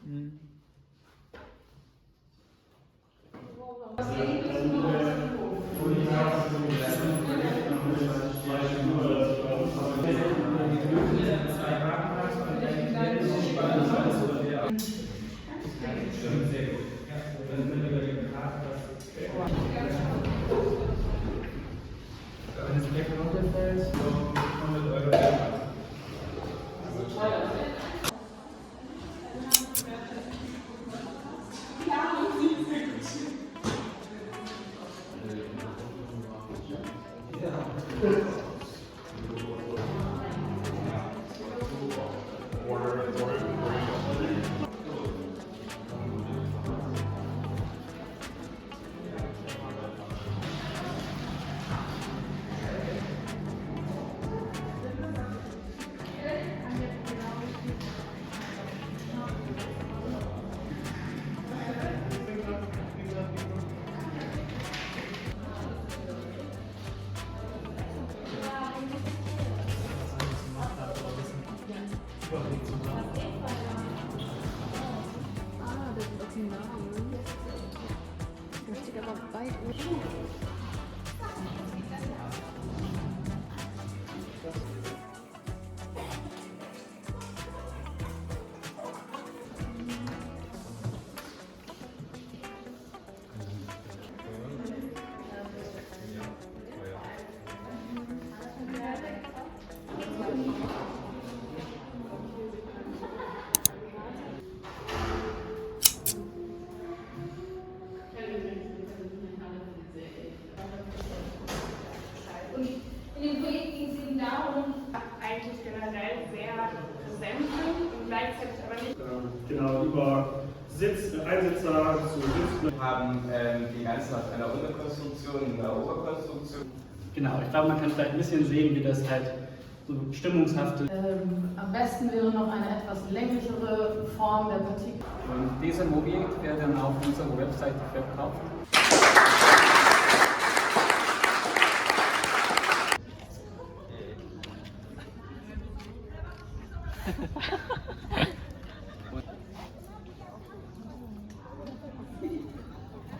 Mhm. Wenn es direkt runterfällt, so 100 € Geld. Ah, das ist auch ein Name. Da steht aber weit oben. Und in dem Projekt ging es eben darum, eigentlich generell sehr präsent sind und gleichzeitig aber nicht. Genau, über Einsitzer zu Sitzen. Wir haben die Ganze nach einer Unterkonstruktion und einer Oberkonstruktion. Genau, ich glaube, man kann vielleicht ein bisschen sehen, wie das halt so stimmungshaft ist. Am besten wäre noch eine etwas länglichere Form der Partikel. Und diese Mobil wird dann auf unserer Webseite verkauft.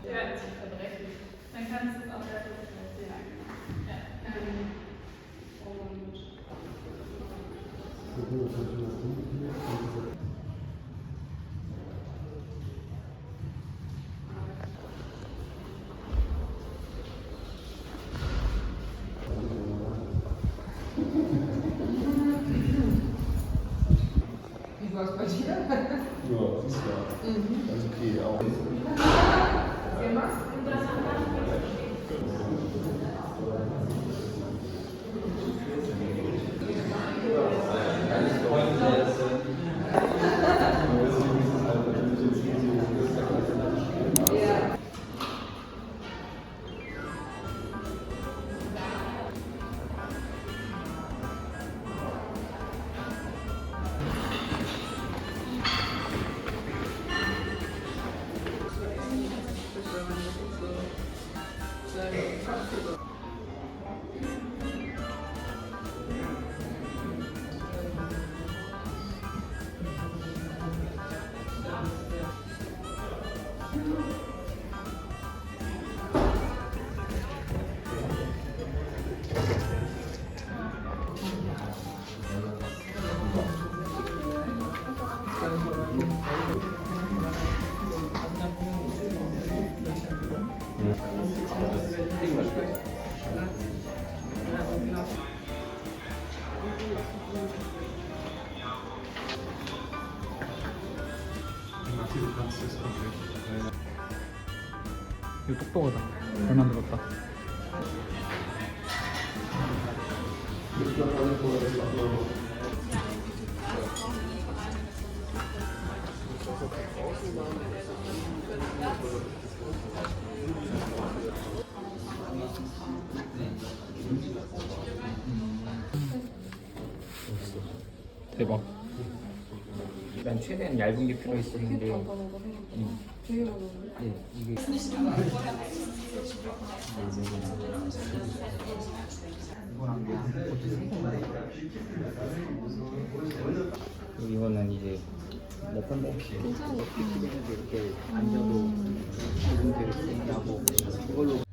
Ja, sich verbrechen. Dann kannst du es auch besser sagen. Ja. Wie war es bei dir? Ja, das ist ja ganz okay auch. 이거 똑똑하다. 잘 만들었다. 대박. 난 최대한 얇은 게 필요했었는데. 되게 많은데? 네, 이게. 이거는 이제 괜찮은데? 이렇게 앉아도 기분 되게 생기고 그걸로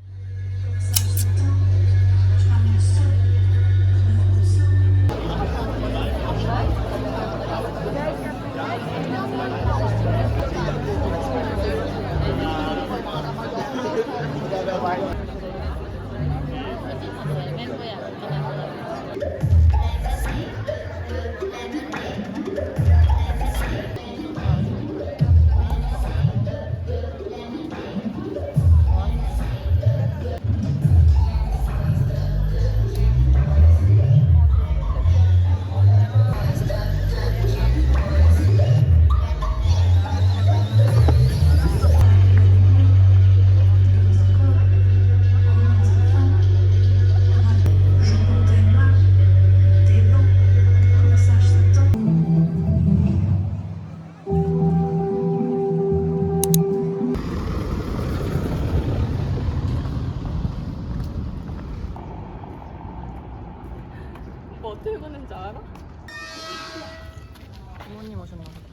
뭐 어떻게 보는지 알아? 부모님 오셨나 보다.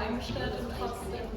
eingestellt und trotzdem.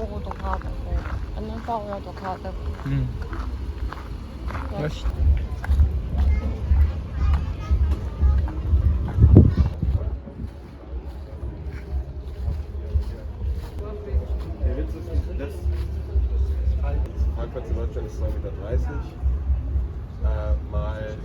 요거도 가야 되고 안녕사오야도 가야 되고. 역시. Der Witz ist, das Parkplatz in Deutschland ist 2,30 Meter. Mal.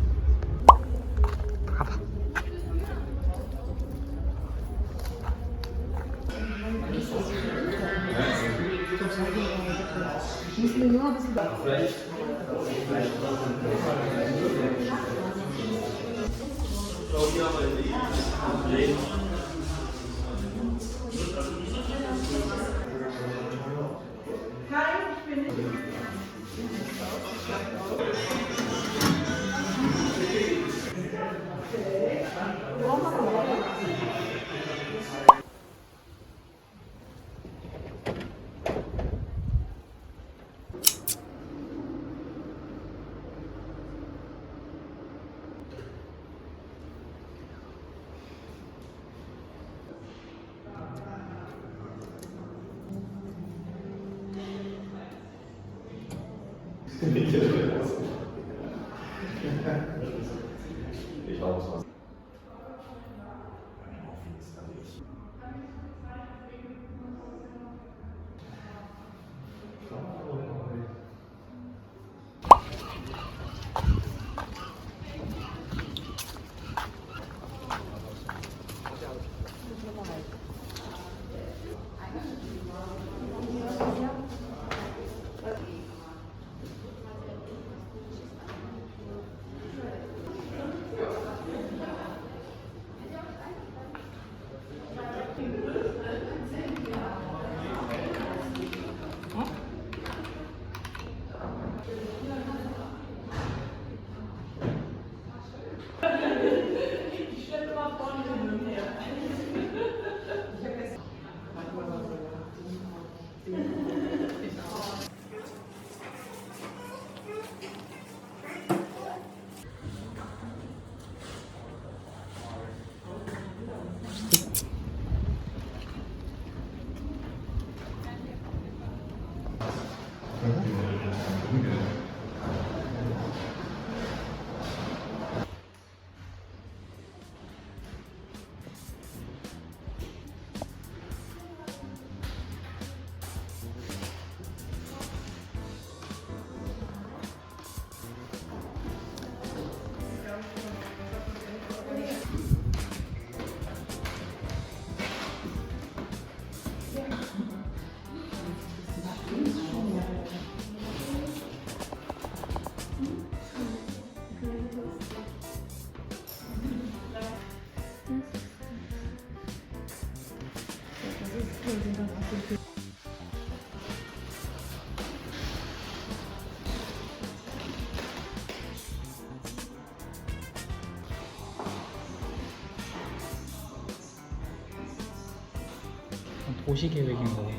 고시 계획인 거 같아.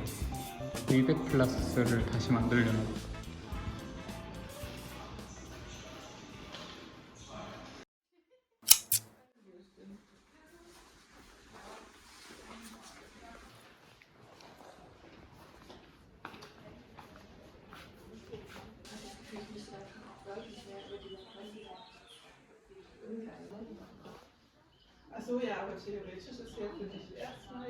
V100 플러스를 다시 만들려나 봐. Achso, ja, aber theoretisch ist ja für dich erstmal.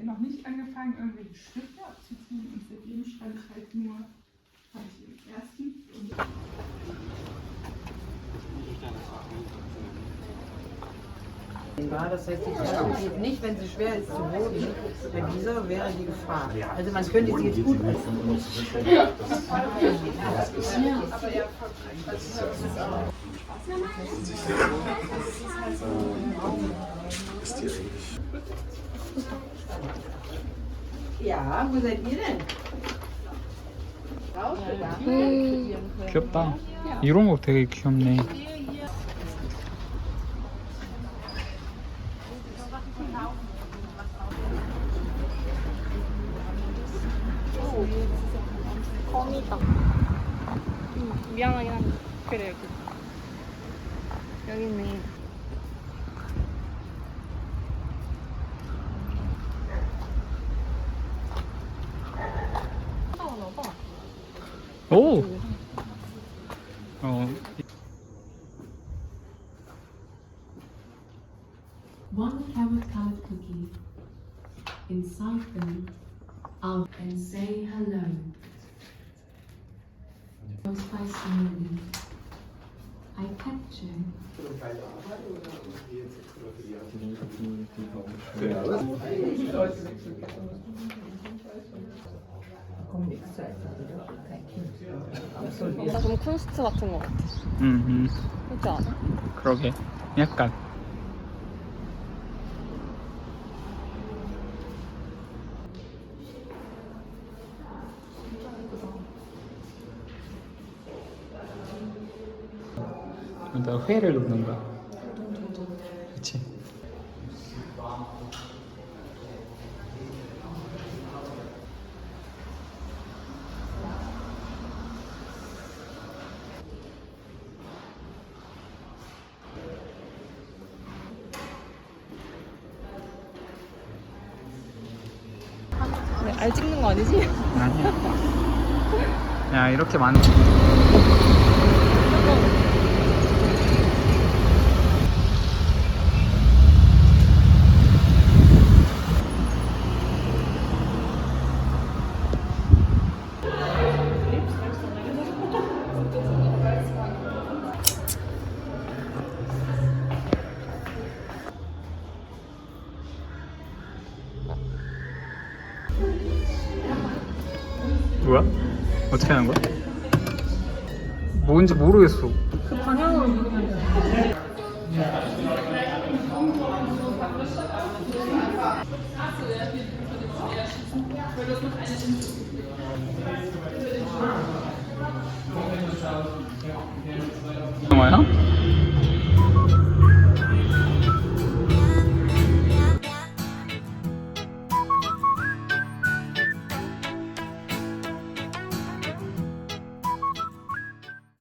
Noch nicht angefangen, irgendwelche Stifte abzuziehen und für jeden Schrank halt nur, habe ich im ersten. Das heißt, die Tasche geht nicht, wenn sie schwer ist, zu Boden. Bei dieser wäre die Gefahr. Also man könnte sie jetzt gut Ja, wo seid ihr denn? 귀엽다. 이런 거 되게 귀엽네. 거미다. 미안하긴 한데. 그래, 여기. 여기 있네. 오! One carrot-colored cookie. Inside them, out and say hello. Most by slowly. I capture. 뭔가 좀 콘스트 같은 것 같아. 그렇지 않아? 그러게. 약간. 너 회를 넣는 거야. 그치? 알 찍는 거 아니지? 아니야. 야, 이렇게 많은. 뭐야? 어떻게 하는 거야? 뭔지 모르겠어. 그 방향으로 누르면 돼. 뭐야?